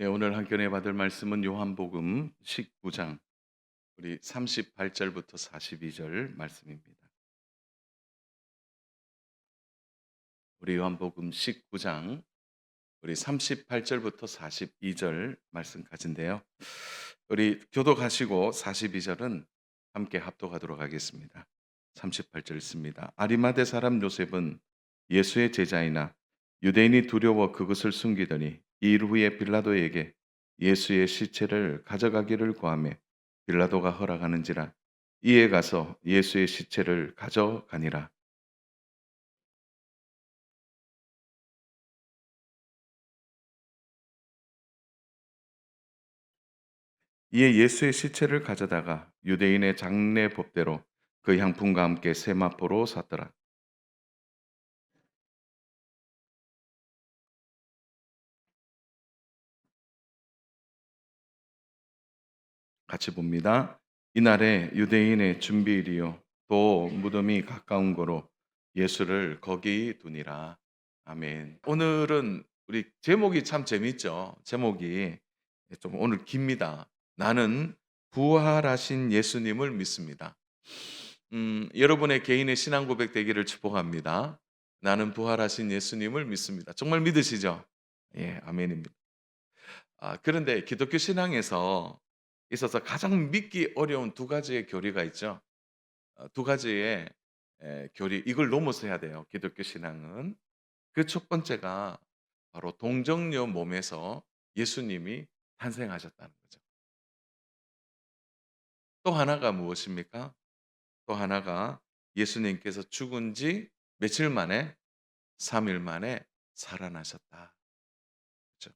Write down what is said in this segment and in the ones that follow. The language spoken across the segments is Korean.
네, 오늘 함께 받을 말씀은 요한복음 19장 우리 38절부터 42절 말씀입니다. 우리 요한복음 19장 우리 38절부터 42절 말씀까지인데요. 우리 교독하시고 42절은 함께 합독하도록 하겠습니다. 38절 있습니다. 아리마대 사람 요셉은 예수의 제자이나 유대인이 두려워 그것을 숨기더니 이 일 후에 빌라도에게 예수의 시체를 가져가기를 구하며 빌라도가 허락하는지라 이에 가서 예수의 시체를 가져가니라. 이에 예수의 시체를 가져다가 유대인의 장례 법대로 그 향품과 함께 세마포로 샀더라. 같이 봅니다. 이날에 유대인의 준비일이요 또 무덤이 가까운 거로 예수를 거기 두니라. 아멘. 오늘은 우리 제목이 참 재밌죠. 제목이 좀 오늘 깁니다. 나는 부활하신 예수님을 믿습니다. 여러분의 개인의 신앙 고백 되기를 축복합니다. 나는 부활하신 예수님을 믿습니다. 정말 믿으시죠? 예, 아멘입니다. 그런데 기독교 신앙에서 있어서 가장 믿기 어려운 두 가지의 교리가 있죠. 두 가지의 교리, 이걸 넘어서 해야 돼요, 기독교 신앙은. 그 첫 번째가 바로 동정녀 몸에서 예수님이 탄생하셨다는 거죠. 또 하나가 무엇입니까? 또 하나가 예수님께서 죽은 지 며칠 만에 3일 만에 살아나셨다. 그죠.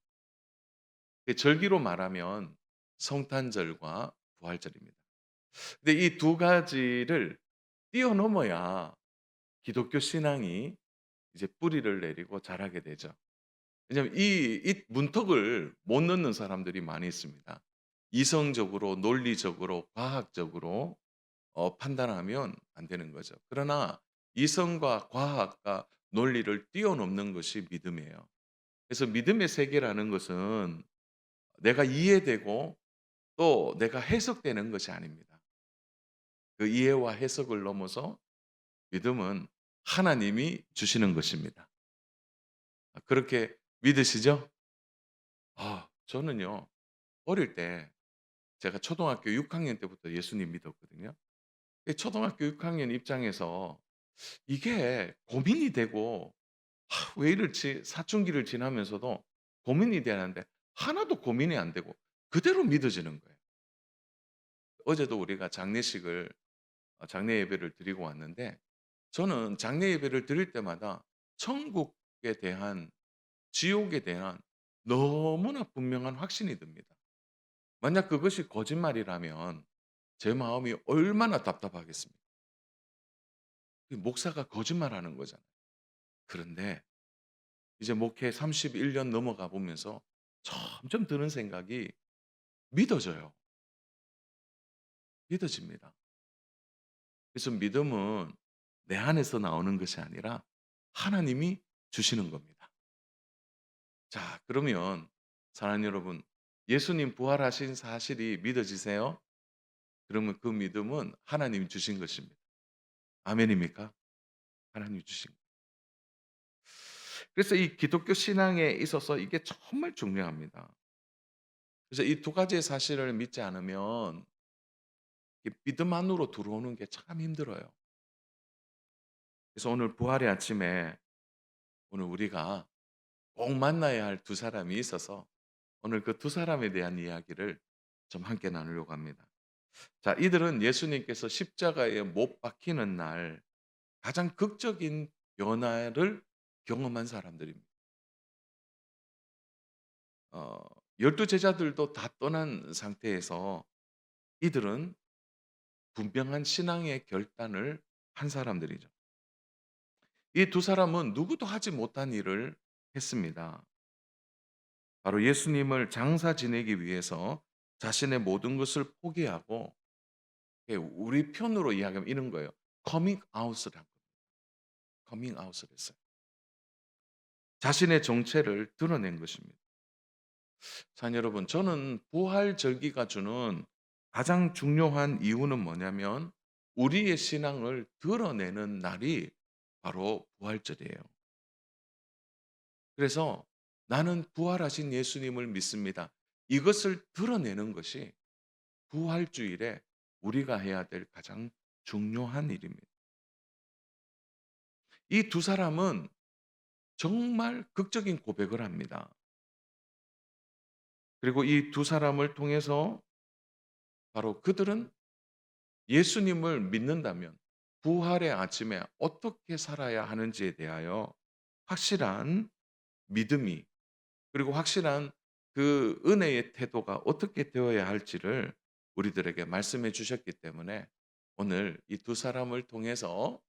그 절기로 말하면 성탄절과 부활절입니다. 근데 이 두 가지를 뛰어넘어야 기독교 신앙이 이제 뿌리를 내리고 자라게 되죠. 왜냐하면 이 문턱을 못 넘는 사람들이 많이 있습니다. 이성적으로, 논리적으로, 과학적으로 판단하면 안 되는 거죠. 그러나 이성과 과학과 논리를 뛰어넘는 것이 믿음이에요. 그래서 믿음의 세계라는 것은 내가 이해되고 또 내가 해석되는 것이 아닙니다. 그 이해와 해석을 넘어서 믿음은 하나님이 주시는 것입니다. 그렇게 믿으시죠? 저는요, 어릴 때 제가 초등학교 6학년 때부터 예수님 믿었거든요. 초등학교 6학년 입장에서 이게 고민이 되고, 왜 이럴지 사춘기를 지나면서도 고민이 되는데 하나도 고민이 안 되고 그대로 믿어지는 거예요. 어제도 우리가 장례식을 장례 예배를 드리고 왔는데 저는 장례 예배를 드릴 때마다 천국에 대한 지옥에 대한 너무나 분명한 확신이 듭니다. 만약 그것이 거짓말이라면 제 마음이 얼마나 답답하겠습니까? 목사가 거짓말하는 거잖아요. 그런데 이제 목회 31년 넘어가 보면서 점점 드는 생각이 믿어져요. 믿어집니다. 그래서 믿음은 내 안에서 나오는 것이 아니라 하나님이 주시는 겁니다. 자, 그러면 사랑하는 여러분, 예수님 부활하신 사실이 믿어지세요? 그러면 그 믿음은 하나님이 주신 것입니다. 아멘입니까? 하나님이 주신 것. 그래서 이 기독교 신앙에 있어서 이게 정말 중요합니다. 그래서 이 두 가지의 사실을 믿지 않으면 이 믿음 안으로 들어오는 게 참 힘들어요. 그래서 오늘 부활의 아침에 오늘 우리가 꼭 만나야 할 두 사람이 있어서 오늘 그 두 사람에 대한 이야기를 좀 함께 나누려고 합니다. 자, 이들은 예수님께서 십자가에 못 박히는 날 가장 극적인 변화를 경험한 사람들입니다. 어, 12 제자들도 다 떠난 상태에서 이들은 분명한 신앙의 결단을 한 사람들이죠. 이 두 사람은 누구도 하지 못한 일을 했습니다. 바로 예수님을 장사 지내기 위해서 자신의 모든 것을 포기하고, 우리 편으로 이야기하면 이런 거예요. 커밍 아웃을 한 거예요. 커밍 아웃을 했어요. 자신의 정체를 드러낸 것입니다. 자, 여러분, 저는 부활 절기가 주는 가장 중요한 이유는 뭐냐면 우리의 신앙을 드러내는 날이 바로 부활절이에요. 그래서 나는 부활하신 예수님을 믿습니다. 이것을 드러내는 것이 부활주일에 우리가 해야 될 가장 중요한 일입니다. 이 두 사람은 정말 극적인 고백을 합니다. 그리고 이 두 사람을 통해서 바로 그들은 예수님을 믿는다면 부활의 아침에 어떻게 살아야 하는지에 대하여 확실한 믿음이, 그리고 확실한 그 은혜의 태도가 어떻게 되어야 할지를 우리들에게 말씀해 주셨기 때문에 오늘 이 두 사람을 통해서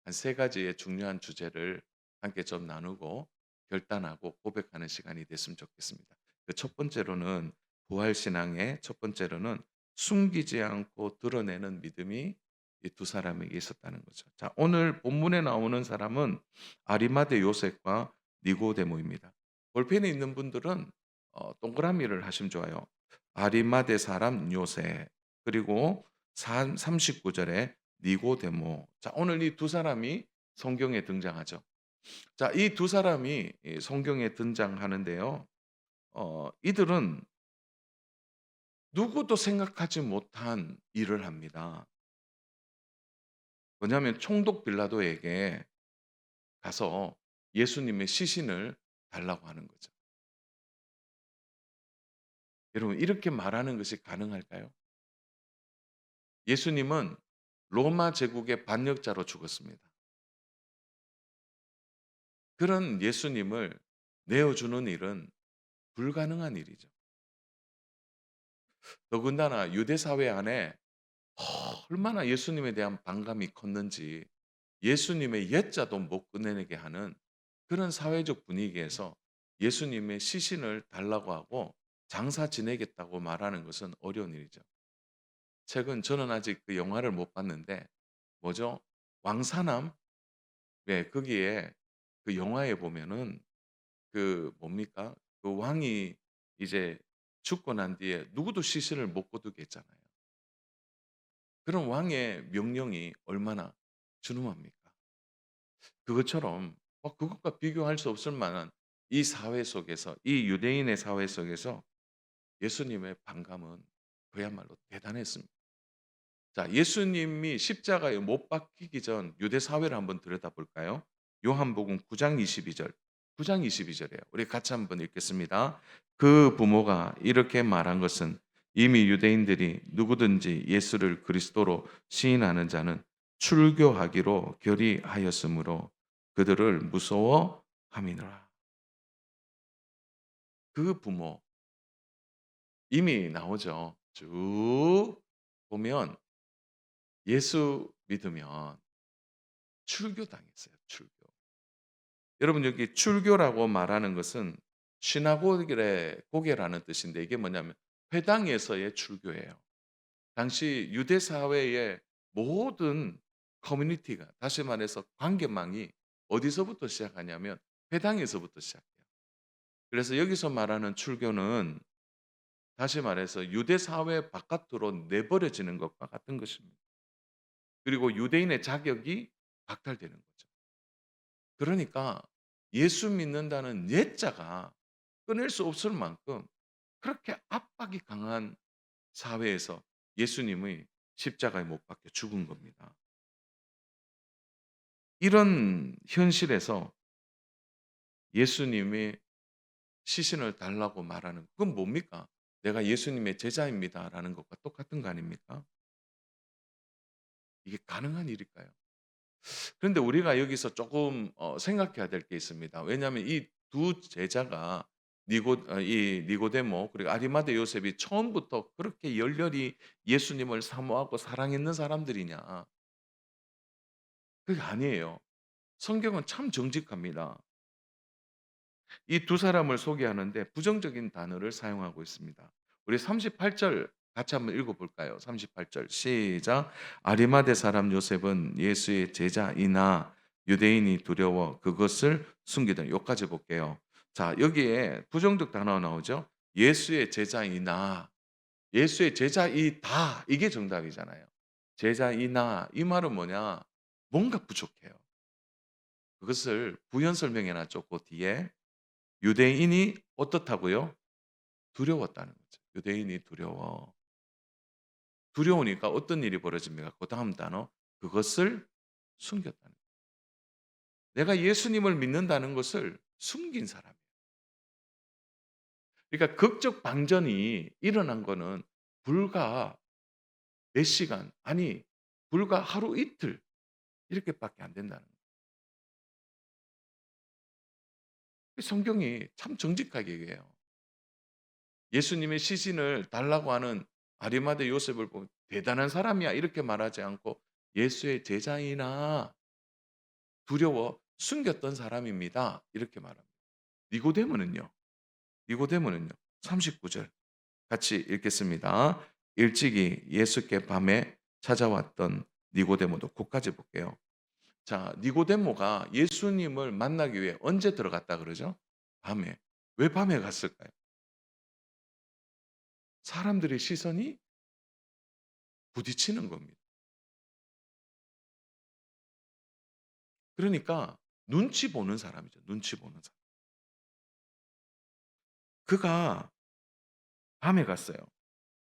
한 세 가지의 중요한 주제를 함께 좀 나누고 결단하고 고백하는 시간이 됐으면 좋겠습니다. 그 첫 번째로는 부활 신앙의 첫 번째로는 숨기지 않고 드러내는 믿음이 이 두 사람에게 있었다는 거죠. 자, 오늘 본문에 나오는 사람은 아리마대 요셉과 니고데모입니다. 볼펜에 있는 분들은 동그라미를 하시면 좋아요. 아리마대 사람 요셉, 그리고 39절에 니고데모. 자, 오늘 이 두 사람이 성경에 등장하죠. 자, 이 두 사람이 이 성경에 등장하는데요. 이들은 누구도 생각하지 못한 일을 합니다. 뭐냐면 총독 빌라도에게 가서 예수님의 시신을 달라고 하는 거죠. 여러분, 이렇게 말하는 것이 가능할까요? 예수님은 로마 제국의 반역자로 죽었습니다. 그런 예수님을 내어주는 일은 불가능한 일이죠. 더군다나 유대 사회 안에 얼마나 예수님에 대한 반감이 컸는지 예수님의 옛자도 못 꺼내게 하는 그런 사회적 분위기에서 예수님의 시신을 달라고 하고 장사 지내겠다고 말하는 것은 어려운 일이죠. 최근 저는 아직 그 영화를 못 봤는데 뭐죠? 왕사남? 네, 거기에 그 영화에 보면은 그 뭡니까? 그 왕이 이제 죽고 난 뒤에 누구도 시신을 못 거두게 했잖아요. 그런 왕의 명령이 얼마나 준엄합니까? 그것처럼 그것과 비교할 수 없을 만한 이 사회 속에서, 이 유대인의 사회 속에서 예수님의 반감은 그야말로 대단했습니다. 자, 예수님이 십자가에 못 박히기 전 유대 사회를 한번 들여다볼까요? 요한복음 9장 22절. 9장 22절이에요. 우리 같이 한번 읽겠습니다. 그 부모가 이렇게 말한 것은 이미 유대인들이 누구든지 예수를 그리스도로 시인하는 자는 출교하기로 결의하였으므로 그들을 무서워함이니라. 그 부모 이미 나오죠. 쭉 보면 예수 믿으면 출교당했어요. 출교. 여러분, 여기 출교라고 말하는 것은 시나고겔의 고개라는 뜻인데 이게 뭐냐면 회당에서의 출교예요. 당시 유대 사회의 모든 커뮤니티가, 다시 말해서 관계망이 어디서부터 시작하냐면 회당에서부터 시작해요. 그래서 여기서 말하는 출교는 다시 말해서 유대 사회 바깥으로 내버려지는 것과 같은 것입니다. 그리고 유대인의 자격이 박탈되는 거죠. 그러니까 예수 믿는다는 옛자가 끊을 수 없을 만큼 그렇게 압박이 강한 사회에서 예수님의 십자가에 못 박혀 죽은 겁니다. 이런 현실에서 예수님이 시신을 달라고 말하는 그건 뭡니까? 내가 예수님의 제자입니다라는 것과 똑같은 거 아닙니까? 이게 가능한 일일까요? 그런데 우리가 여기서 조금 생각해야 될 게 있습니다. 왜냐하면 이 두 제자가 이 니고데모 그리고 아리마대 요셉이 처음부터 그렇게 열렬히 예수님을 사모하고 사랑했는 사람들이냐? 그게 아니에요. 성경은 참 정직합니다. 이 두 사람을 소개하는데 부정적인 단어를 사용하고 있습니다. 우리 38절 같이 한번 읽어 볼까요? 38절 시작. 아리마대 사람 요셉은 예수의 제자이나 유대인이 두려워 그것을 숨기던, 요까지 볼게요. 자, 여기에 부정적 단어가 나오죠. 예수의 제자이나 예수의 제자이다 이게 정답이잖아요. 제자이나 이 말은 뭐냐? 뭔가 부족해요. 그것을 부연 설명해 놨죠. 그 뒤에 유대인이 어떻다고요? 두려웠다는 거죠. 유대인이 두려워. 두려우니까 어떤 일이 벌어집니까? 그다음 단어 그것을 숨겼다는 거예요. 내가 예수님을 믿는다는 것을 숨긴 사람이에요. 그러니까 극적 방전이 일어난 거는 불과 몇 시간 아니 불과 하루 이틀 이렇게밖에 안 된다는 거예요. 성경이 참 정직하게 얘기해요. 예수님의 시신을 달라고 하는 아리마대 요셉을 보면 "대단한 사람이야." 이렇게 말하지 않고 "예수의 제자이나 두려워 숨겼던 사람입니다." 이렇게 말합니다. 니고데모는요. 니고데모는요. 39절 같이 읽겠습니다. 일찍이 예수께 밤에 찾아왔던 니고데모도 고까지 볼게요. 자, 니고데모가 예수님을 만나기 위해 언제 들어갔다 그러죠? 밤에. 왜 밤에 갔을까요? 사람들의 시선이 부딪히는 겁니다. 그러니까 눈치 보는 사람이죠. 눈치 보는 사람. 그가 밤에 갔어요.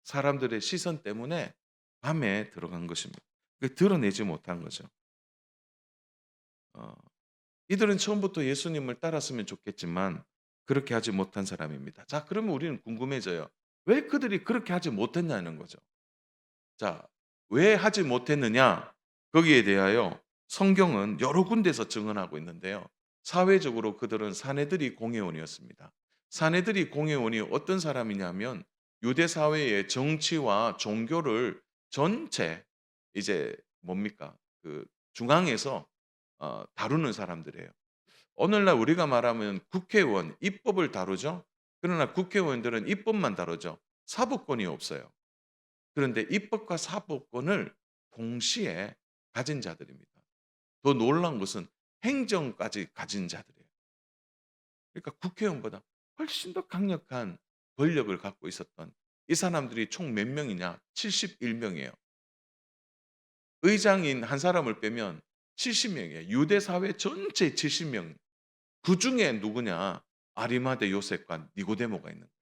사람들의 시선 때문에 밤에 들어간 것입니다. 드러내지 못한 거죠. 어, 이들은 처음부터 예수님을 따랐으면 좋겠지만 그렇게 하지 못한 사람입니다. 자, 그러면 우리는 궁금해져요. 왜 그들이 그렇게 하지 못했냐는 거죠. 자, 왜 하지 못했느냐? 거기에 대하여 성경은 여러 군데서 증언하고 있는데요. 사회적으로 그들은 사내들이 공회원이었습니다. 사내들이 공회원이 어떤 사람이냐면 유대 사회의 정치와 종교를 전체 이제 뭡니까? 그 중앙에서 다루는 사람들이에요. 오늘날 우리가 말하면 국회의원, 입법을 다루죠. 그러나 국회의원들은 입법만 다루죠. 사법권이 없어요. 그런데 입법과 사법권을 동시에 가진 자들입니다. 더 놀라운 것은 행정까지 가진 자들이에요. 그러니까 국회의원보다 훨씬 더 강력한 권력을 갖고 있었던 이 사람들이 총 몇 명이냐? 71명이에요. 의장인 한 사람을 빼면 70명이에요. 유대 사회 전체 70명. 그중에 누구냐? 아리마대 요셉과 니고데모가 있는 거예요.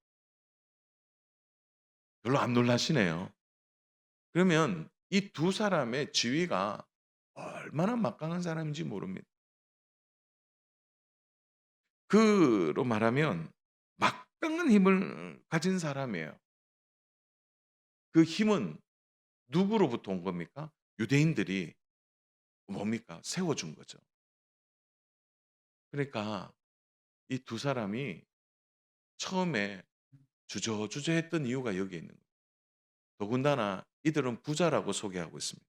별로 안 놀라시네요. 그러면 이 두 사람의 지위가 얼마나 막강한 사람인지 모릅니다. 그로 말하면 막강한 힘을 가진 사람이에요. 그 힘은 누구로부터 온 겁니까? 유대인들이 뭡니까? 세워준 거죠. 그러니까 이 두 사람이 처음에 주저주저했던 이유가 여기에 있는 거예요. 더군다나 이들은 부자라고 소개하고 있습니다.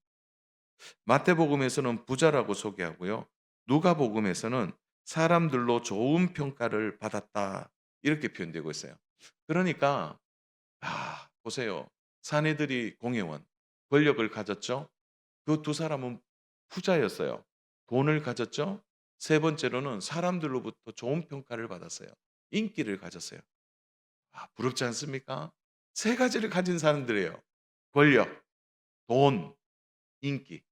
마태복음에서는 부자라고 소개하고요. 누가복음에서는 사람들로 좋은 평가를 받았다. 이렇게 표현되고 있어요. 그러니까 보세요. 사내들이 공회원, 권력을 가졌죠. 그 두 사람은 부자였어요. 돈을 가졌죠. 세 번째로는 사람들로부터 좋은 평가를 받았어요. 인기를 가졌어요. 부럽지 않습니까? 세 가지를 가진 사람들이에요. 권력, 돈, 인기.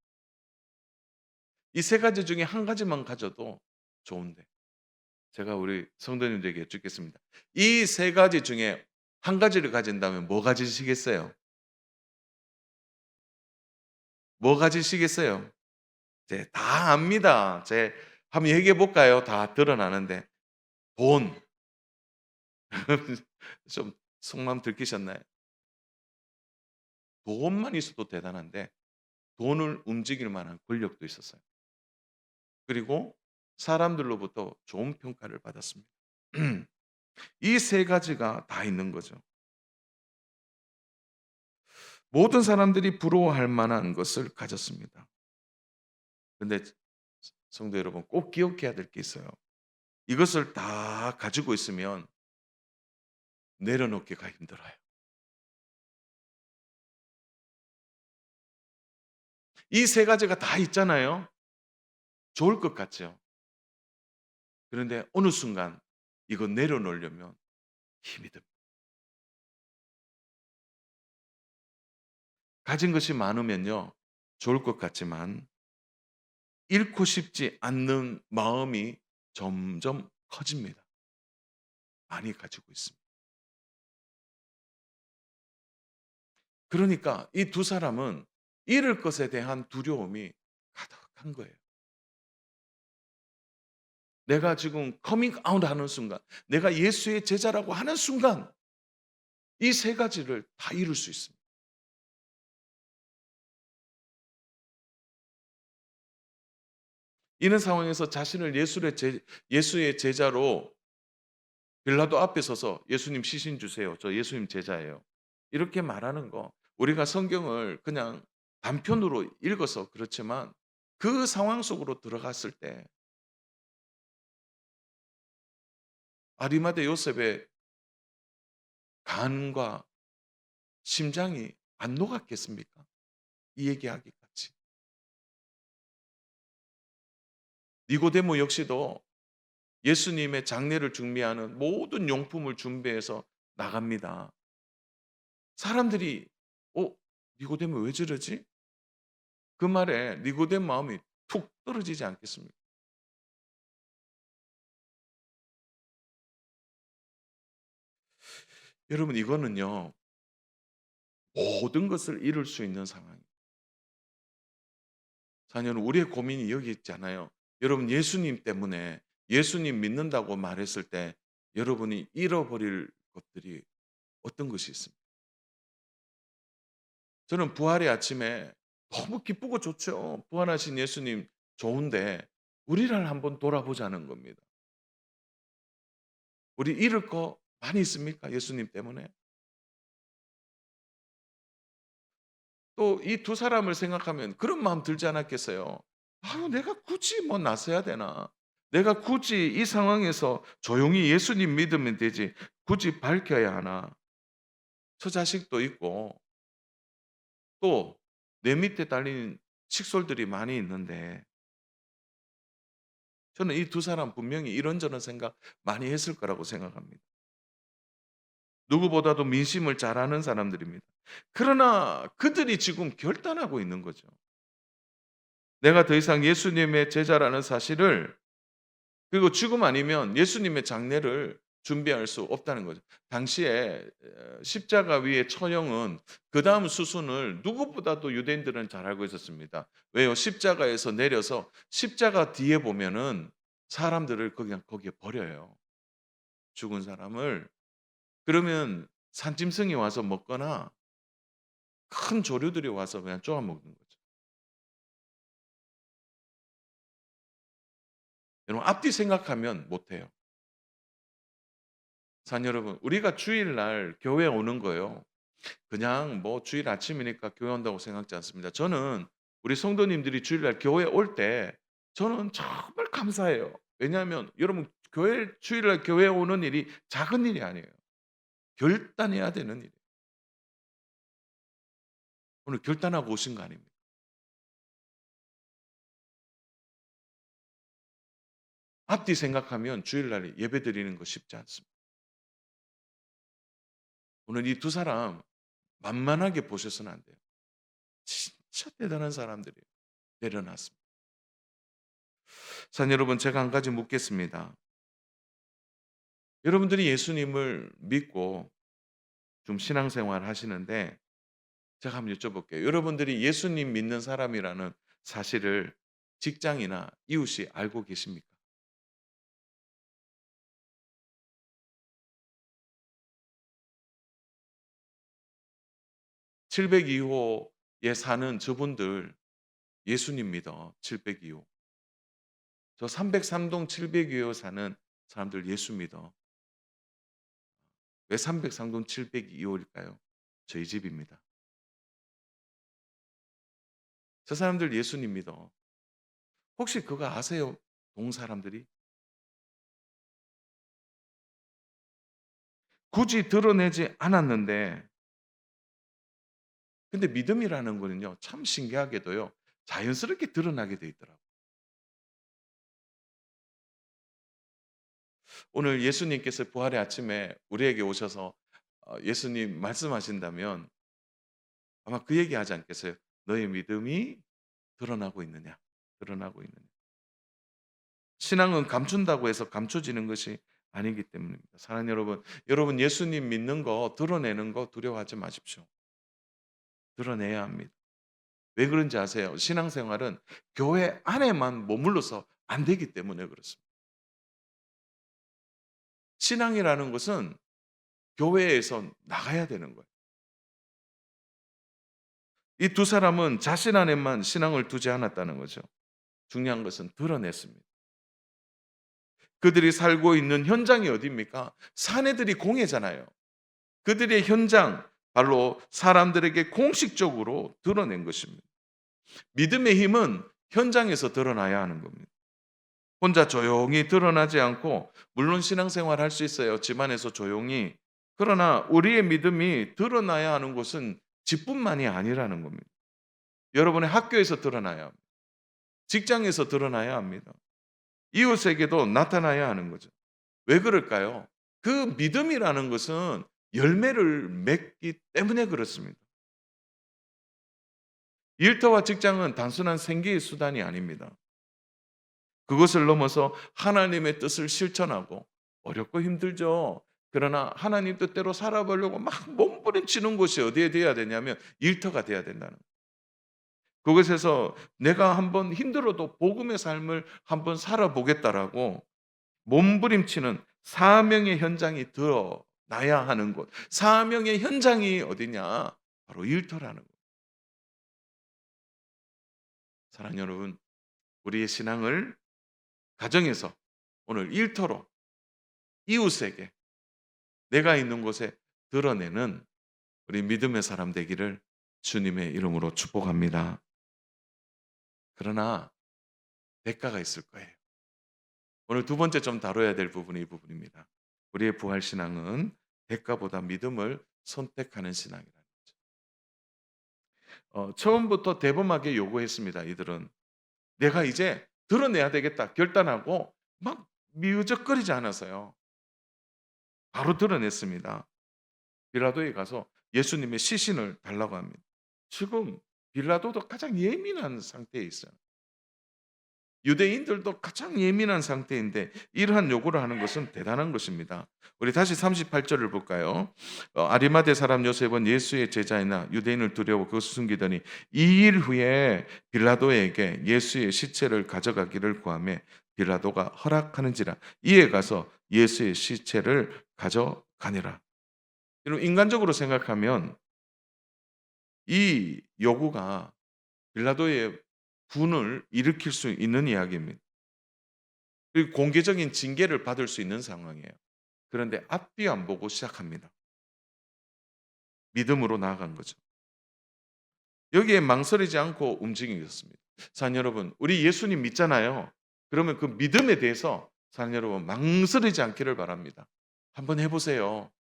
이 세 가지 중에 한 가지만 가져도 좋은데 제가 우리 성도님들에게 여쭙겠습니다. 이 세 가지 중에 한 가지를 가진다면 뭐 가지시겠어요? 뭐 가지시겠어요? 이제 다 압니다. 한번 얘기해 볼까요? 다 드러나는데. 돈. 좀 속마음 들키셨나요? 돈만 있어도 대단한데 돈을 움직일 만한 권력도 있었어요. 그리고 사람들로부터 좋은 평가를 받았습니다. 이 세 가지가 다 있는 거죠. 모든 사람들이 부러워할 만한 것을 가졌습니다. 근데 성도 여러분 꼭 기억해야 될 게 있어요. 이것을 다 가지고 있으면 내려놓기가 힘들어요. 이 세 가지가 다 있잖아요. 좋을 것 같죠. 그런데 어느 순간 이거 내려놓으려면 힘이 듭니다. 가진 것이 많으면요, 좋을 것 같지만 잃고 싶지 않는 마음이 점점 커집니다. 많이 가지고 있습니다. 그러니까 이 두 사람은 잃을 것에 대한 두려움이 가득한 거예요. 내가 지금 커밍 아웃 하는 순간, 내가 예수의 제자라고 하는 순간 이 세 가지를 다 이룰 수 있습니다. 이런 상황에서 자신을 예수의 제자로 빌라도 앞에 서서 "예수님 시신 주세요. 저 예수님 제자예요." 이렇게 말하는 거, 우리가 성경을 그냥 단편으로 읽어서 그렇지만 그 상황 속으로 들어갔을 때 아리마대 요셉의 간과 심장이 안 녹았겠습니까? 이 얘기하기까지. 니고데모 역시도 예수님의 장례를 준비하는 모든 용품을 준비해서 나갑니다. 사람들이 니고데모 왜 저러지?" 그 말에 니고데모 마음이 툭 떨어지지 않겠습니까? 여러분, 이거는요, 모든 것을 잃을 수 있는 상황이에요. 자녀는 우리의 고민이 여기 있잖아요. 여러분, 예수님 때문에 예수님 믿는다고 말했을 때 여러분이 잃어버릴 것들이 어떤 것이 있습니까? 저는 부활의 아침에 너무 기쁘고 좋죠. 부활하신 예수님 좋은데 우리를 한번 돌아보자는 겁니다. 우리 잃을 거 많이 있습니까? 예수님 때문에. 또 이 두 사람을 생각하면 그런 마음 들지 않았겠어요? '아유, 내가 굳이 뭐 나서야 되나? 내가 굳이 이 상황에서 조용히 예수님 믿으면 되지 굳이 밝혀야 하나?' 저 자식도 있고 또 내 밑에 달린 식솔들이 많이 있는데 저는 이 두 사람 분명히 이런저런 생각 많이 했을 거라고 생각합니다. 누구보다도 민심을 잘 아는 사람들입니다. 그러나 그들이 지금 결단하고 있는 거죠. 내가 더 이상 예수님의 제자라는 사실을, 그리고 지금 아니면 예수님의 장례를 준비할 수 없다는 거죠. 당시에 십자가 위의 처형은 그다음 수순을 누구보다도 유대인들은 잘 알고 있었습니다. 왜요? 십자가에서 내려서 십자가 뒤에 보면은 사람들을 그냥 거기에 버려요, 죽은 사람을. 그러면 산짐승이 와서 먹거나 큰 조류들이 와서 그냥 쪼아 먹는 거죠. 여러분, 앞뒤 생각하면 못 해요. 산 여러분, 우리가 주일날 교회 오는 거요, 그냥 뭐 주일 아침이니까 교회 온다고 생각지 않습니다. 저는 우리 성도님들이 주일날 교회 올 때 저는 정말 감사해요. 왜냐하면 여러분, 주일날 교회 오는 일이 작은 일이 아니에요. 결단해야 되는 일이에요. 오늘 결단하고 오신 거 아닙니까? 앞뒤 생각하면 주일날 예배드리는 거 쉽지 않습니다. 오늘 이 두 사람 만만하게 보셔서는 안 돼요. 진짜 대단한 사람들이에요. 내려놨습니다. 자, 여러분, 제가 한 가지 묻겠습니다. 여러분들이 예수님을 믿고 좀 신앙생활 하시는데 제가 한번 여쭤볼게요. 여러분들이 예수님 믿는 사람이라는 사실을 직장이나 이웃이 알고 계십니까? 702호에 사는 저분들 예수님 믿어. 702호. 저 303동 702호 사는 사람들 예수 믿어. 왜 303동 702호일까요? 저희 집입니다. 저 사람들 예수님 믿어. 혹시 그거 아세요? 동 사람들이? 굳이 드러내지 않았는데, 근데 믿음이라는 거는요, 참 신기하게도요, 자연스럽게 드러나게 돼 있더라고요. 오늘 예수님께서 부활의 아침에 우리에게 오셔서 예수님 말씀하신다면 아마 그 얘기하지 않겠어요? 너의 믿음이 드러나고 있느냐? 드러나고 있느냐? 신앙은 감춘다고 해서 감춰지는 것이 아니기 때문입니다. 사랑하는 여러분, 여러분 예수님 믿는 거 드러내는 거 두려워하지 마십시오. 드러내야 합니다. 왜 그런지 아세요? 신앙생활은 교회 안에만 머물러서 안 되기 때문에 그렇습니다. 신앙이라는 것은 교회에서 나가야 되는 거예요. 이 두 사람은 자신 안에만 신앙을 두지 않았다는 거죠. 중요한 것은 드러냈습니다. 그들이 살고 있는 현장이 어디입니까? 사내들이 공회잖아요. 그들의 현장, 바로 사람들에게 공식적으로 드러낸 것입니다. 믿음의 힘은 현장에서 드러나야 하는 겁니다. 혼자 조용히 드러나지 않고, 물론 신앙생활 할 수 있어요. 집안에서 조용히. 그러나 우리의 믿음이 드러나야 하는 곳은 집뿐만이 아니라는 겁니다. 여러분의 학교에서 드러나야 합니다. 직장에서 드러나야 합니다. 이웃에게도 나타나야 하는 거죠. 왜 그럴까요? 그 믿음이라는 것은 열매를 맺기 때문에 그렇습니다. 일터와 직장은 단순한 생계의 수단이 아닙니다. 그것을 넘어서 하나님의 뜻을 실천하고, 어렵고 힘들죠. 그러나 하나님 뜻대로 살아보려고 막 몸부림치는 곳이 어디에 돼야 되냐면 일터가 돼야 된다는 거예요. 그것에서 내가 한번 힘들어도 복음의 삶을 한번 살아보겠다라고 몸부림치는 사명의 현장이 드러나야 하는 곳. 사명의 현장이 어디냐? 바로 일터라는 거예요. 사랑하는 여러분, 우리의 신앙을 가정에서, 오늘 일터로, 이웃에게, 내가 있는 곳에 드러내는 우리 믿음의 사람 되기를 주님의 이름으로 축복합니다. 그러나 대가가 있을 거예요. 오늘 두 번째 좀 다뤄야 될 부분이 이 부분입니다. 우리의 부활 신앙은 대가보다 믿음을 선택하는 신앙이라는 거죠. 처음부터 대범하게 요구했습니다. 이들은 내가 이제 드러내야 되겠다 결단하고 막 미우적거리지 않았어요. 바로 드러냈습니다. 빌라도에 가서 예수님의 시신을 달라고 합니다. 지금 빌라도도 가장 예민한 상태에 있어요. 유대인들도 가장 예민한 상태인데 이러한 요구를 하는 것은 대단한 것입니다. 우리 다시 38절을 볼까요? 아리마대 사람 요셉은 예수의 제자이나 유대인을 두려워 그것을 숨기더니 2일 후에 빌라도에게 예수의 시체를 가져가기를 구하매 빌라도가 허락하는지라 이에 가서 예수의 시체를 가져가니라. 여러분 인간적으로 생각하면 이 요구가 빌라도의 분을 일으킬 수 있는 이야기입니다. 그리고 공개적인 징계를 받을 수 있는 상황이에요. 그런데 앞뒤 안 보고 시작합니다. 믿음으로 나아간 거죠. 여기에 망설이지 않고 움직이겠습니다. 사랑 여러분, 우리 예수님 믿잖아요. 그러면 그 믿음에 대해서 사랑 여러분 망설이지 않기를 바랍니다. 한번 해보세요.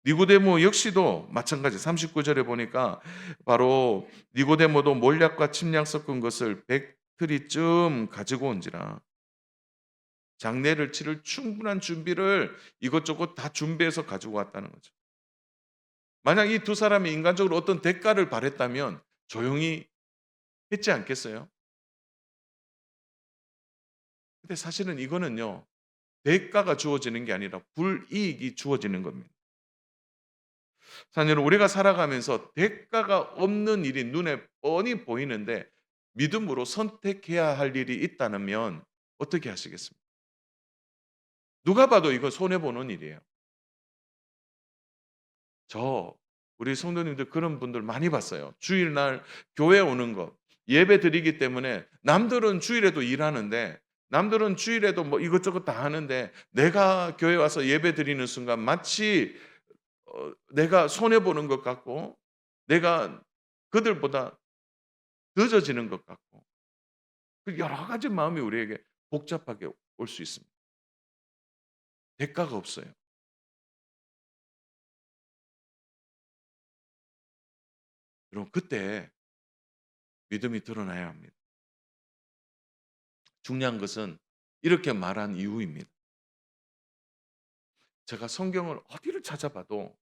니고데모 역시도 마찬가지 39절에 보니까 바로 니고데모도 몰약과 침략 섞은 것을 100트리쯤 가지고 온지라 장례를 치를 충분한 준비를 이것저것 다 준비해서 가지고 왔다는 거죠. 만약 이 두 사람이 인간적으로 어떤 대가를 바랬다면 조용히 했지 않겠어요? 근데 사실은 이거는요. 대가가 주어지는 게 아니라 불이익이 주어지는 겁니다. 사실 여러분 우리가 살아가면서 대가가 없는 일이 눈에 뻔히 보이는데 믿음으로 선택해야 할 일이 있다면 어떻게 하시겠습니까? 누가 봐도 이거 손해 보는 일이에요. 우리 성도님들 그런 분들 많이 봤어요. 주일날 교회 오는 거 예배 드리기 때문에 남들은 주일에도 일하는데 남들은 주일에도 뭐 이것저것 다 하는데 내가 교회 와서 예배 드리는 순간 마치 내가 손해 보는 것 같고 내가 그들보다 늦어지는 것 같고 그 여러 가지 마음이 우리에게 복잡하게 올 수 있습니다. 대가가 없어요. 여러분 그때 믿음이 드러나야 합니다. 중요한 것은 이렇게 말한 이유입니다. 제가 성경을 어디를 찾아봐도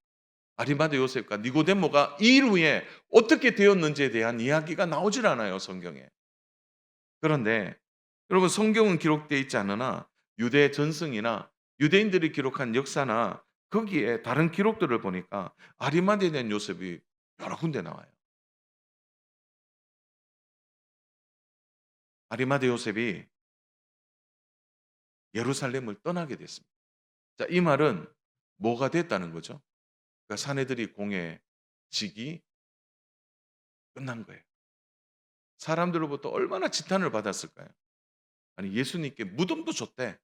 아리마대 요셉과 니고데모가 이 일 후에 어떻게 되었는지에 대한 이야기가 나오질 않아요, 성경에. 그런데 여러분, 성경은 기록되어 있지 않으나 유대 전승이나 유대인들이 기록한 역사나 거기에 다른 기록들을 보니까 아리마대에 대한 요셉이 여러 군데 나와요. 아리마대 요셉이 예루살렘을 떠나게 됐습니다. 자, 이 말은 뭐가 됐다는 거죠? 그러니까 사내들이 공회직이 끝난 거예요. 사람들로부터 얼마나 지탄을 받았을까요? 아니, 예수님께 무덤도 줬대.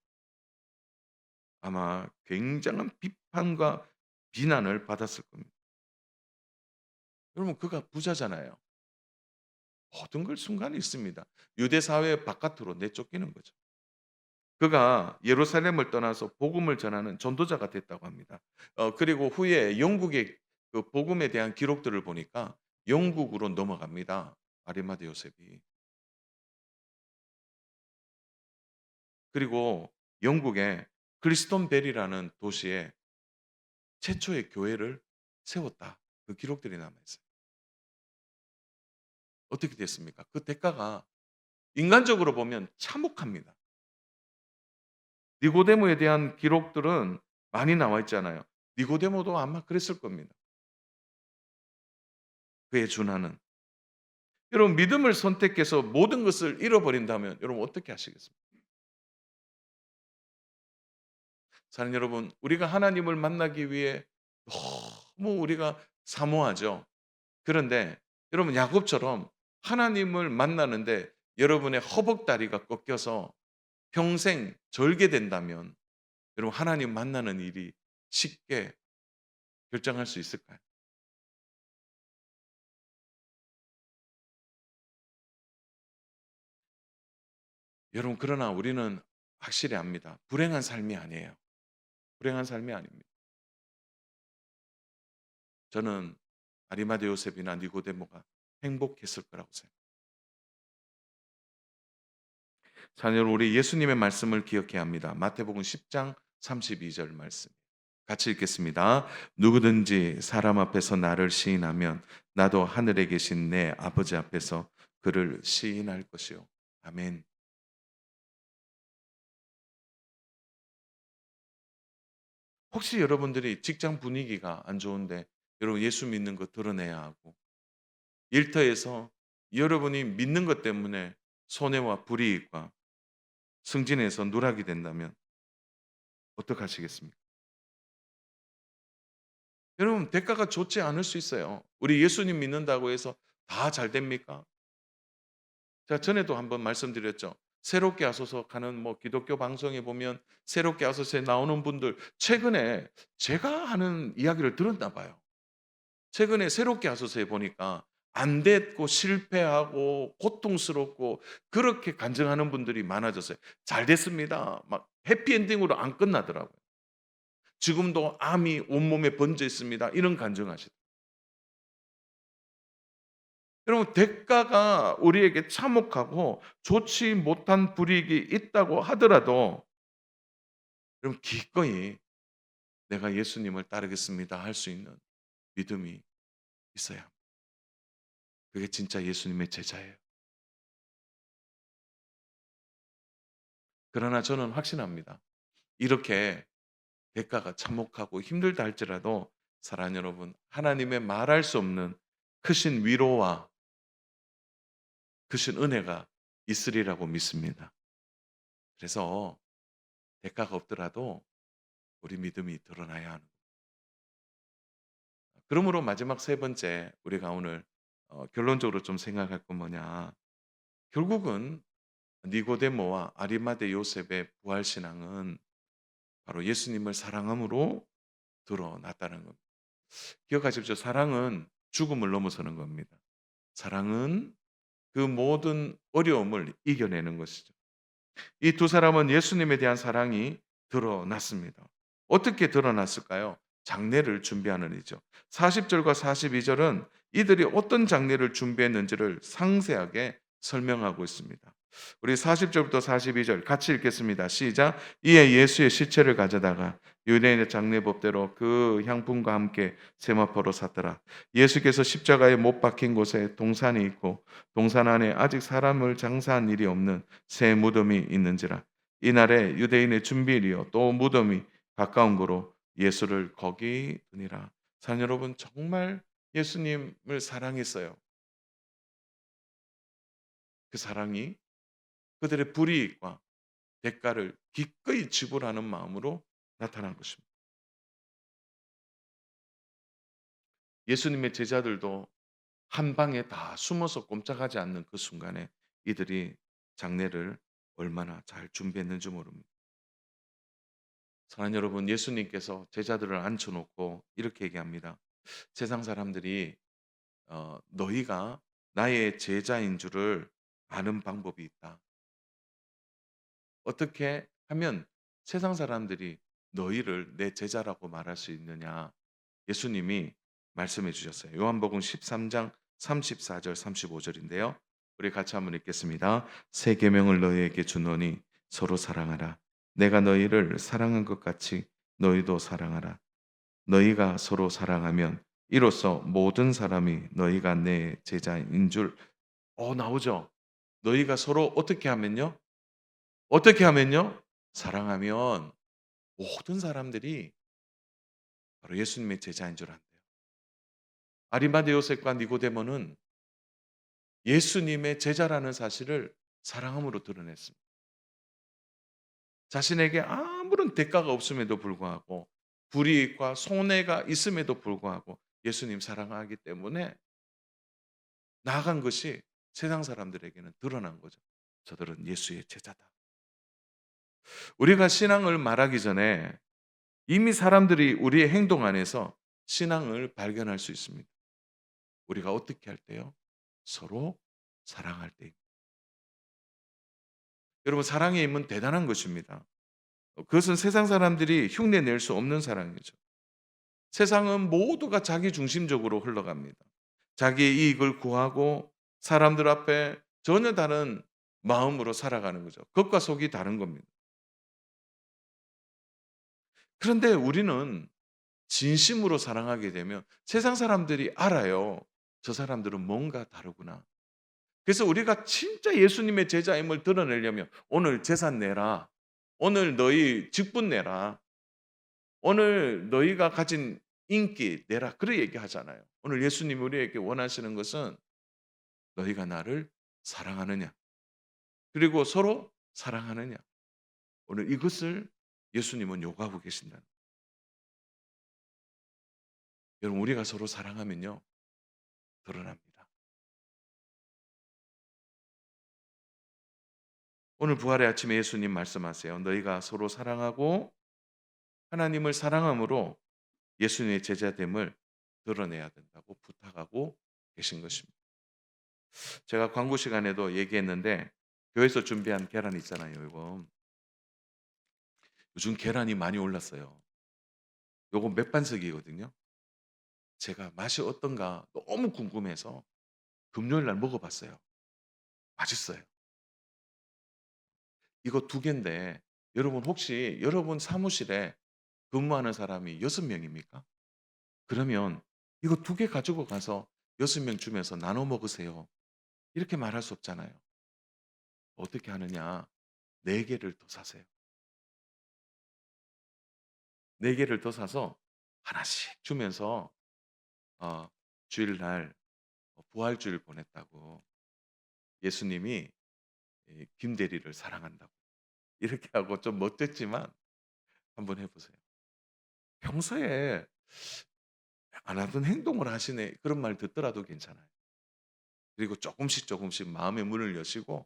아마 굉장한 비판과 비난을 받았을 겁니다. 여러분, 그가 부자잖아요. 모든 걸 순간에 있습니다. 유대 사회 바깥으로 내쫓기는 거죠. 그가 예루살렘을 떠나서 복음을 전하는 전도자가 됐다고 합니다. 그리고 후에 영국의 그 복음에 대한 기록들을 보니까 영국으로 넘어갑니다. 아리마대 요셉이. 그리고 영국의 크리스톤 벨이라는 도시에 최초의 교회를 세웠다. 그 기록들이 남아 있어요. 어떻게 됐습니까? 그 대가가 인간적으로 보면 참혹합니다. 니고데모에 대한 기록들은 많이 나와 있잖아요. 니고데모도 아마 그랬을 겁니다. 그의 준하는. 여러분, 믿음을 선택해서 모든 것을 잃어버린다면 여러분 어떻게 하시겠습니까? 사는 여러분, 우리가 하나님을 만나기 위해 너무 우리가 사모하죠. 그런데 여러분, 야곱처럼 하나님을 만나는데 여러분의 허벅다리가 꺾여서 평생 절개된다면 여러분, 하나님 만나는 일이 쉽게 결정할 수 있을까요? 여러분, 그러나 우리는 확실히 압니다. 불행한 삶이 아니에요. 불행한 삶이 아닙니다. 저는 아리마대 요셉이나 니고데모가 행복했을 거라고 생각합니다. 자녀, 우리 예수님의 말씀을 기억해야 합니다. 마태복음 10장 32절 말씀. 같이 읽겠습니다. 누구든지 사람 앞에서 나를 시인하면 나도 하늘에 계신 내 아버지 앞에서 그를 시인할 것이요. 아멘. 혹시 여러분들이 직장 분위기가 안 좋은데 여러분, 예수 믿는 거 드러내야 하고, 일터에서 여러분이 믿는 것 때문에 손해와 불이익과 승진해서 누락이 된다면 어떡하시겠습니까? 여러분, 대가가 좋지 않을 수 있어요. 우리 예수님 믿는다고 해서 다 잘 됩니까? 제가 전에도 한번 말씀드렸죠. 새롭게 하소서 하는 기독교 방송에 보면 새롭게 하소서에 나오는 분들 최근에 제가 하는 이야기를 들었나 봐요. 최근에 새롭게 하소서에 보니까 안 됐고 실패하고 고통스럽고 그렇게 간증하는 분들이 많아졌어요. 잘 됐습니다. 막 해피엔딩으로 안 끝나더라고요. 지금도 암이 온몸에 번져 있습니다. 이런 간증하시더라고요. 여러분, 대가가 우리에게 참혹하고 좋지 못한 불이익이 있다고 하더라도 여러분, 기꺼이 내가 예수님을 따르겠습니다 할 수 있는 믿음이 있어야 합니다. 그게 진짜 예수님의 제자예요. 그러나 저는 확신합니다. 이렇게 대가가 참혹하고 힘들다 할지라도 사랑하는 여러분, 하나님의 말할 수 없는 크신 위로와 크신 은혜가 있으리라고 믿습니다. 그래서 대가가 없더라도 우리 믿음이 드러나야 하는. 그러므로 마지막 세 번째, 우리가 오늘 결론적으로 좀 생각할 건 뭐냐? 결국은 니고데모와 아리마대 요셉의 부활 신앙은 바로 예수님을 사랑함으로 드러났다는 겁니다. 기억하십시오. 사랑은 죽음을 넘어서는 겁니다. 사랑은 그 모든 어려움을 이겨내는 것이죠. 이 두 사람은 예수님에 대한 사랑이 드러났습니다. 어떻게 드러났을까요? 장례를 준비하는 일이죠. 40절과 42절은 이들이 어떤 장례를 준비했는지를 상세하게 설명하고 있습니다. 우리 40절부터 42절 같이 읽겠습니다. 시작. 이에 예수의 시체를 가져다가 유대인의 장례법대로 그 향품과 함께 세마포로 샀더라. 예수께서 십자가에 못 박힌 곳에 동산이 있고 동산 안에 아직 사람을 장사한 일이 없는 새 무덤이 있는지라. 이날에 유대인의 준비일이요 또 무덤이 가까운 거로 예수를 거기 두니라. 사랑 여러분, 정말 예수님을 사랑했어요. 그 사랑이 그들의 불이익과 대가를 기꺼이 지불하는 마음으로 나타난 것입니다. 예수님의 제자들도 한 방에 다 숨어서 꼼짝하지 않는 그 순간에 이들이 장례를 얼마나 잘 준비했는지 모릅니다. 사랑하는 여러분, 예수님께서 제자들을 앉혀 놓고 이렇게 얘기합니다. 세상 사람들이 너희가 나의 제자인 줄을 아는 방법이 있다. 어떻게 하면 세상 사람들이 너희를 내 제자라고 말할 수 있느냐? 예수님이 말씀해 주셨어요. 요한복음 13장 34절 35절인데요. 우리 같이 한번 읽겠습니다. 새 계명을 너희에게 주노니 서로 사랑하라. 내가 너희를 사랑한 것 같이 너희도 사랑하라. 너희가 서로 사랑하면 이로써 모든 사람이 너희가 내 제자인 줄 나오죠. 너희가 서로 어떻게 하면요? 어떻게 하면요? 사랑하면 모든 사람들이 바로 예수님의 제자인 줄 안대요. 아리마대 요셉과 니고데모는 예수님의 제자라는 사실을 사랑함으로 드러냈습니다. 자신에게 아무런 대가가 없음에도 불구하고 불이익과 손해가 있음에도 불구하고 예수님 사랑하기 때문에 나아간 것이 세상 사람들에게는 드러난 거죠. 저들은 예수의 제자다. 우리가 신앙을 말하기 전에 이미 사람들이 우리의 행동 안에서 신앙을 발견할 수 있습니다. 우리가 어떻게 할 때요? 서로 사랑할 때. 여러분, 사랑의 힘은 대단한 것입니다. 그것은 세상 사람들이 흉내 낼 수 없는 사랑이죠. 세상은 모두가 자기 중심적으로 흘러갑니다. 자기의 이익을 구하고 사람들 앞에 전혀 다른 마음으로 살아가는 거죠. 겉과 속이 다른 겁니다. 그런데 우리는 진심으로 사랑하게 되면 세상 사람들이 알아요. 저 사람들은 뭔가 다르구나. 그래서 우리가 진짜 예수님의 제자임을 드러내려면 오늘 재산 내라. 오늘 너희 직분 내라. 오늘 너희가 가진 인기 내라. 그래 얘기하잖아요. 오늘 예수님이 우리에게 원하시는 것은 너희가 나를 사랑하느냐. 그리고 서로 사랑하느냐. 오늘 이것을 예수님은 요구하고 계신다. 여러분, 우리가 서로 사랑하면요. 드러납니다. 오늘 부활의 아침에 예수님 말씀하세요. 너희가 서로 사랑하고 하나님을 사랑함으로 예수님의 제자됨을 드러내야 된다고 부탁하고 계신 것입니다. 제가 광고 시간에도 얘기했는데 교회에서 준비한 계란 있잖아요. 이거 요즘 계란이 많이 올랐어요. 요거 맥반석이거든요. 제가 맛이 어떤가 너무 궁금해서 금요일 날 먹어봤어요. 맛있어요. 이거 두 개인데 여러분, 혹시 여러분 사무실에 근무하는 사람이 6명입니까? 그러면 이거 두 개 가지고 가서 6명 주면서 나눠 먹으세요. 이렇게 말할 수 없잖아요. 어떻게 하느냐? 4개를 더 사세요. 4개를 더 사서 하나씩 주면서 어 주일날 부활주일 보냈다고 예수님이 이 김 대리를 사랑한다고 이렇게 하고 좀 멋졌지만 한번 해 보세요. 평소에 안 하던 행동을 하시네 그런 말 듣더라도 괜찮아요. 그리고 조금씩 조금씩 마음의 문을 여시고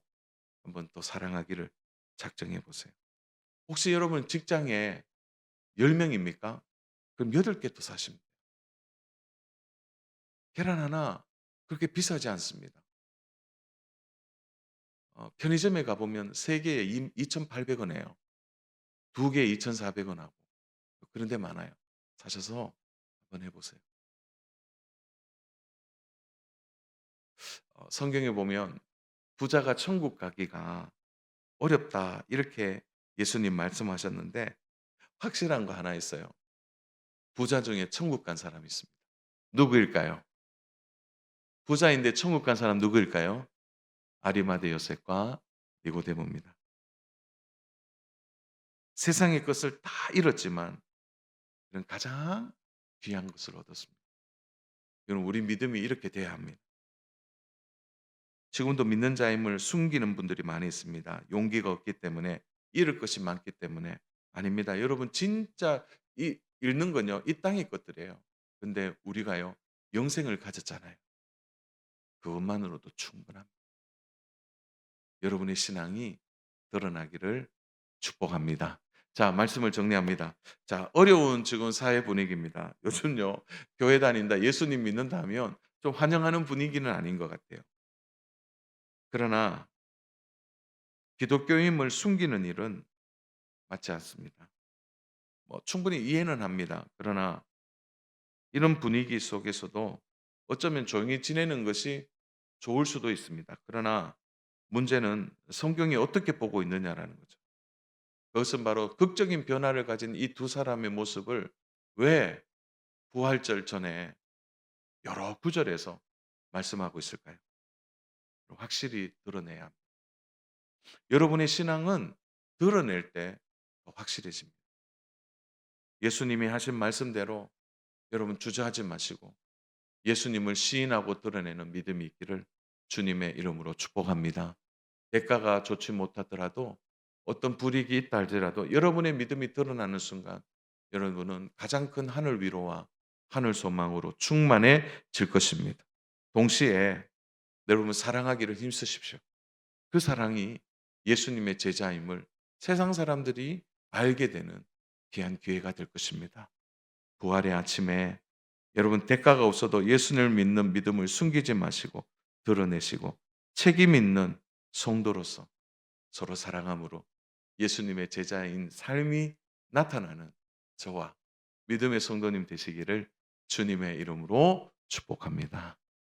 한번 또 사랑하기를 작정해 보세요. 혹시 여러분 직장에 10명입니까? 그럼 8개 더 사시면 돼요. 계란 하나 그렇게 비싸지 않습니다. 편의점에 가 보면 3 개에 2,800원 해요. 2 개에 2,400원 하고 그런 데 많아요. 사셔서 한번 해 보세요. 성경에 보면 "부자가 천국 가기가 어렵다." 이렇게 예수님 말씀하셨는데 확실한 거 하나 있어요. 부자 중에 천국 간 사람이 있습니다. 누구일까요? 부자인데 천국 간 사람 누구일까요? 아리마대 요셉과 니고데모입니다. 세상의 것을 다 잃었지만 그는 가장 귀한 것을 얻었습니다. 여러분, 우리 믿음이 이렇게 돼야 합니다. 지금도 믿는 자임을 숨기는 분들이 많이 있습니다. 용기가 없기 때문에, 잃을 것이 많기 때문에. 아닙니다. 여러분, 진짜 잃는 건요, 이 땅의 것들이에요. 근데 우리가요, 영생을 가졌잖아요. 그것만으로도 충분합니다. 여러분의 신앙이 드러나기를 축복합니다. 자, 말씀을 정리합니다. 자, 어려운 지금 사회 분위기입니다. 요즘요, 교회 다닌다, 예수님 믿는다 하면 좀 환영하는 분위기는 아닌 것 같아요. 그러나 기독교임을 숨기는 일은 맞지 않습니다. 뭐 충분히 이해는 합니다. 그러나 이런 분위기 속에서도 어쩌면 조용히 지내는 것이 좋을 수도 있습니다. 그러나 문제는 성경이 어떻게 보고 있느냐라는 거죠. 그것은 바로 극적인 변화를 가진 이 두 사람의 모습을 왜 부활절 전에 여러 구절에서 말씀하고 있을까요? 확실히 드러내야 합니다. 여러분의 신앙은 드러낼 때 더 확실해집니다. 예수님이 하신 말씀대로 여러분 주저하지 마시고 예수님을 시인하고 드러내는 믿음이 있기를 주님의 이름으로 축복합니다. 대가가 좋지 못하더라도 어떤 불이익이 있다 할지라도 여러분의 믿음이 드러나는 순간 여러분은 가장 큰 하늘 위로와 하늘 소망으로 충만해질 것입니다. 동시에 여러분 사랑하기를 힘쓰십시오. 그 사랑이 예수님의 제자임을 세상 사람들이 알게 되는 귀한 기회가 될 것입니다. 부활의 아침에 여러분 대가가 없어도 예수님을 믿는 믿음을 숨기지 마시고 드러내시고 책임 있는 성도로서 서로 사랑함으로 예수님의 제자인 삶이 나타나는 저와 믿음의 성도님 되시기를 주님의 이름으로 축복합니다.